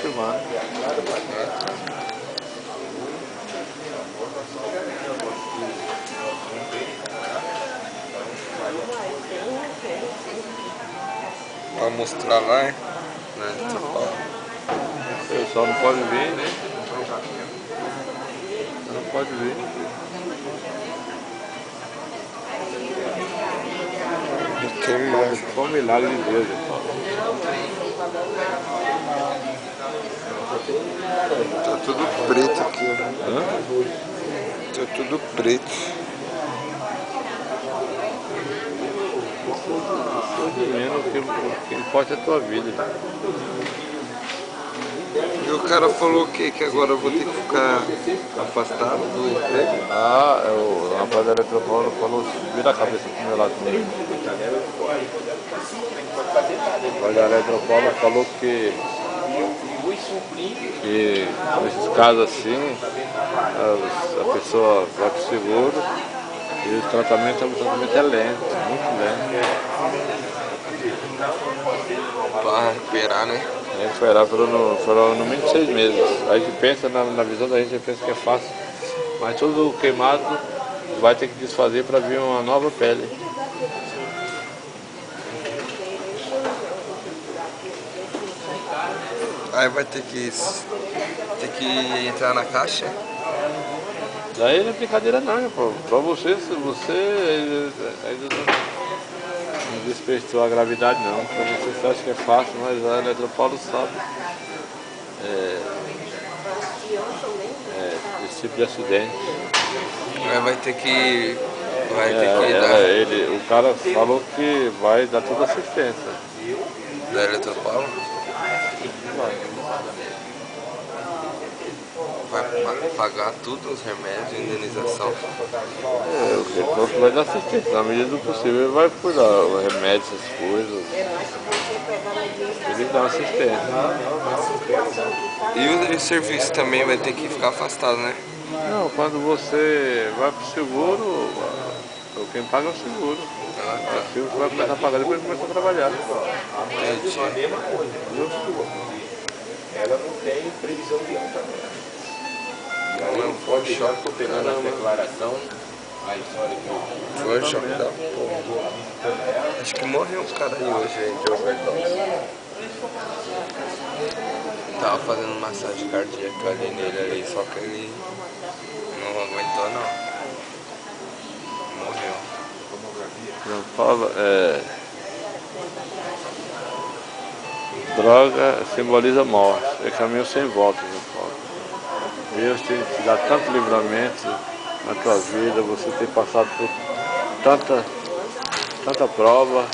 filmando. Pra mostrar lá, hein? O pessoal não pode vir, né? Não pode vir. Tem mais. Foi um milagre de Deus, pessoal. Tá tudo preto aqui, ó. Hã? Tá tudo preto. Menos o que importa é a tua vida. E o cara falou que agora eu vou ter que ficar afastado do emprego. Ah, o rapaz da Eletropaulo falou, vira a cabeça pro meu lado comigo. O rapaz da Eletropaulo falou que nesses casos assim, a pessoa vai pro seguro e o tratamento é lento, muito lento. Pra recuperar, né? Recuperar foram no mínimo 6 meses. A gente pensa, na visão da gente pensa que é fácil, mas tudo queimado vai ter que desfazer para vir uma nova pele. Aí vai ter que entrar na caixa. Daí não é brincadeira não, pô. Pra você, se você ainda não despertou a gravidade não. Pra você acha que é fácil, mas a Eletropaulo sabe. Esse tipo de acidente. Aí vai ter que dar O cara falou que vai dar toda assistência. da Eletropaulo. Vai pagar tudo, os remédios, indenização. O que falou que vai dar assistência, na medida do possível ele vai cuidar, o remédio, essas coisas. Ele dá assistência. E o serviço também vai ter que ficar afastado, né? Não, quando você vai pro seguro, quem paga é o seguro. O seguro vai começar a pagar depois começa a trabalhar. Entendi. Ela não tem previsão de alta. Não, foi um choque. Estou pegando a declaração, a história que eu... Foi um choque da porra. Acho que morreu um cara aí hoje aí de overdose. Tava fazendo massagem cardíaca ali nele ali, só que ele não aguentou não. Morreu. Não fala, droga simboliza morte, é caminho sem volta, não fala. Deus tem te dado tanto livramento na tua vida, você tem passado por tanta prova.